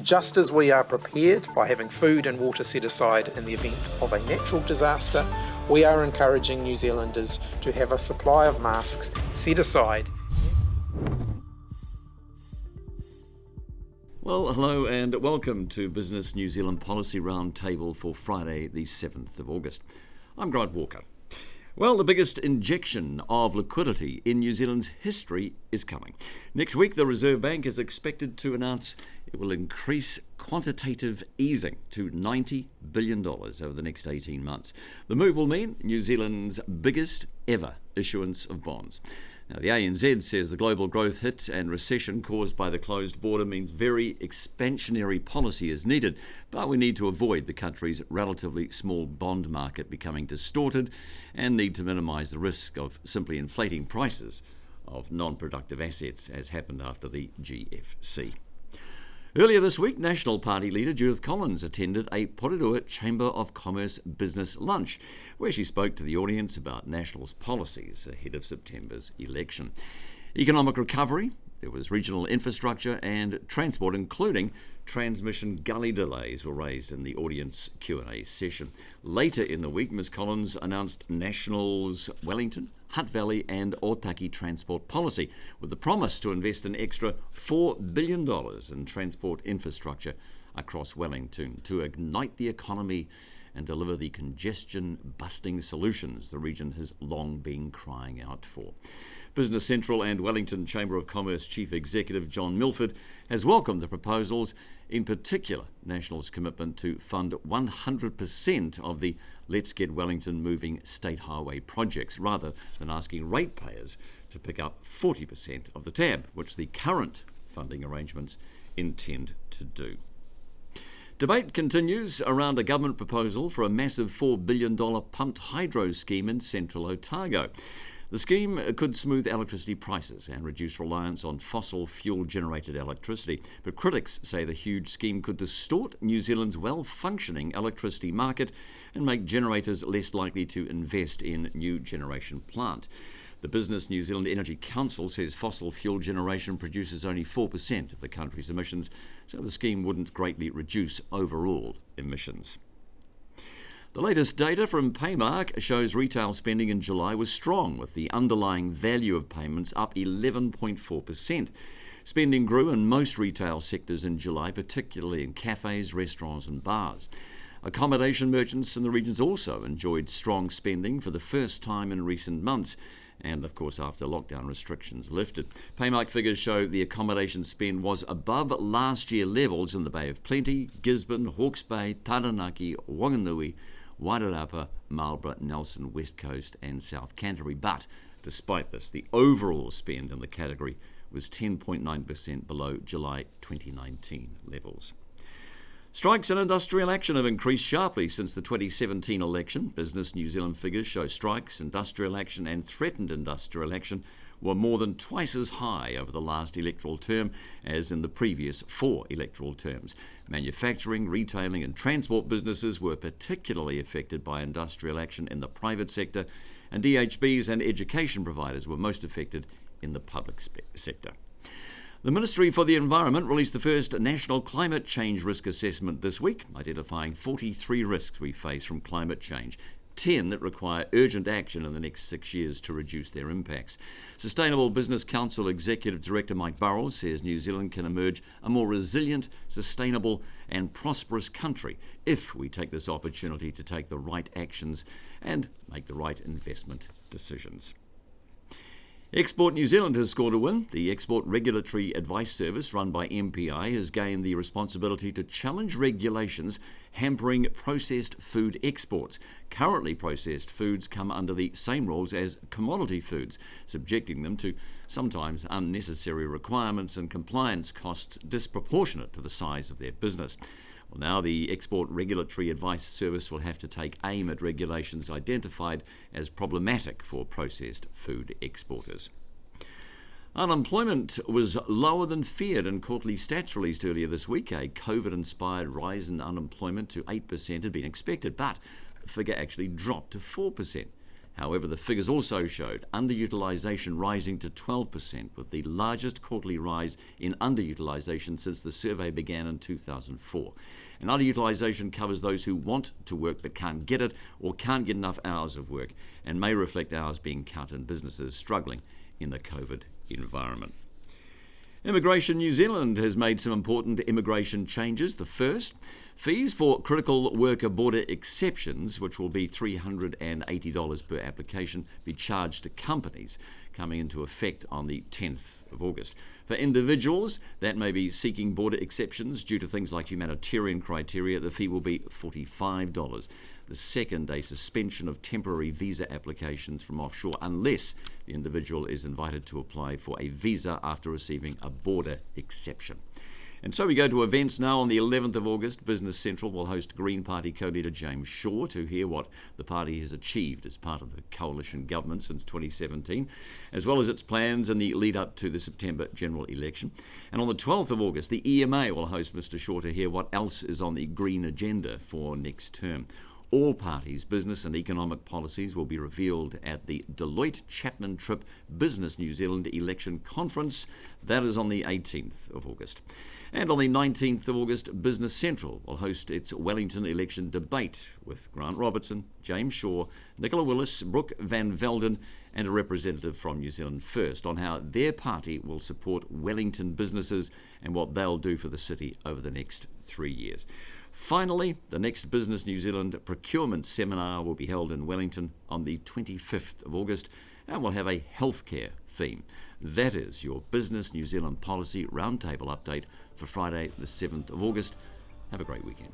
Just as we are prepared by having food and water set aside in the event of a natural disaster, we are encouraging New Zealanders to have a supply of masks set aside. Well, hello and welcome to Business New Zealand Policy Roundtable for Friday the 7th of August. I'm Grant Walker. Well, the biggest injection of liquidity in New Zealand's history is coming. Next week, the Reserve Bank is expected to announce it will increase quantitative easing to $90 billion over the next 18 months. The move will mean New Zealand's biggest ever issuance of bonds. Now, the ANZ says the global growth hit and recession caused by the closed border means very expansionary policy is needed, but we need to avoid the country's relatively small bond market becoming distorted and need to minimise the risk of simply inflating prices of non-productive assets, as happened after the GFC. Earlier this week, National Party leader Judith Collins attended a Porirua Chamber of Commerce business lunch, where she spoke to the audience about National's policies ahead of September's election. Economic recovery, there was regional infrastructure and transport, including transmission gully delays, were raised in the audience Q&A session. Later in the week, Ms Collins announced National's Wellington, Hutt Valley and Otaki transport policy, with the promise to invest an extra $4 billion in transport infrastructure across Wellington to ignite the economy and deliver the congestion-busting solutions the region has long been crying out for. Business Central and Wellington Chamber of Commerce Chief Executive John Milford has welcomed the proposals, in particular National's commitment to fund 100% of the Let's Get Wellington Moving state highway projects, rather than asking ratepayers to pick up 40% of the tab, which the current funding arrangements intend to do. Debate continues around a government proposal for a massive $4 billion pumped hydro scheme in central Otago. The scheme could smooth electricity prices and reduce reliance on fossil fuel-generated electricity, but critics say the huge scheme could distort New Zealand's well-functioning electricity market and make generators less likely to invest in new generation plant. The Business New Zealand Energy Council says fossil fuel generation produces only 4% of the country's emissions, so the scheme wouldn't greatly reduce overall emissions. The latest data from Paymark shows retail spending in July was strong, with the underlying value of payments up 11.4%. Spending grew in most retail sectors in July, particularly in cafes, restaurants and bars. Accommodation merchants in the regions also enjoyed strong spending for the first time in recent months, and of course after lockdown restrictions lifted. Paymark figures show the accommodation spend was above last year levels in the Bay of Plenty, Gisborne, Hawke's Bay, Taranaki, Wanganui, Wairarapa, Marlborough, Nelson, West Coast and South Canterbury. But despite this, the overall spend in the category was 10.9% below July 2019 levels. Strikes and industrial action have increased sharply since the 2017 election. Business New Zealand figures show strikes, industrial action and threatened industrial action were more than twice as high over the last electoral term as in the previous 4 electoral terms. Manufacturing, retailing and transport businesses were particularly affected by industrial action in the private sector, and DHBs and education providers were most affected in the public sector. The Ministry for the Environment released the first national climate change risk assessment this week, identifying 43 risks we face from climate change, 10 that require urgent action in the next 6 years to reduce their impacts. Sustainable Business Council Executive Director Mike Burrell says New Zealand can emerge a more resilient, sustainable and prosperous country if we take this opportunity to take the right actions and make the right investment decisions. Export New Zealand has scored a win. The Export Regulatory Advice Service, run by MPI, has gained the responsibility to challenge regulations hampering processed food exports. Currently, processed foods come under the same rules as commodity foods, subjecting them to sometimes unnecessary requirements and compliance costs disproportionate to the size of their business. Well, now the Export Regulatory Advice Service will have to take aim at regulations identified as problematic for processed food exporters. Unemployment was lower than feared in quarterly stats released earlier this week. A COVID-inspired rise in unemployment to 8% had been expected, but the figure actually dropped to 4%. However, the figures also showed underutilisation rising to 12%, with the largest quarterly rise in underutilisation since the survey began in 2004. And underutilisation covers those who want to work but can't get it or can't get enough hours of work, and may reflect hours being cut in businesses struggling in the COVID environment. Immigration New Zealand has made some important immigration changes. The first, fees for critical worker border exceptions, which will be $380 per application, be charged to companies, coming into effect on the 10th of August. For individuals that may be seeking border exceptions due to things like humanitarian criteria, the fee will be $45. The second, a suspension of temporary visa applications from offshore unless the individual is invited to apply for a visa after receiving a border exception. And so we go to events now. On the 11th of August, Business Central will host Green Party co-leader James Shaw to hear what the party has achieved as part of the coalition government since 2017, as well as its plans in the lead-up to the September general election. And on the 12th of August, the EMA will host Mr Shaw to hear what else is on the green agenda for next term. All parties' business and economic policies will be revealed at the Deloitte Chapman Tripp Business New Zealand Election Conference. That is on the 18th of August. And on the 19th of August, Business Central will host its Wellington election debate with Grant Robertson, James Shaw, Nicola Willis, Brooke Van Velden, and a representative from New Zealand First on how their party will support Wellington businesses and what they'll do for the city over the next 3 years. Finally, the next Business New Zealand procurement seminar will be held in Wellington on the 25th of August and will have a healthcare theme. That is your Business New Zealand Policy Roundtable update for Friday the 7th of August. Have a great weekend.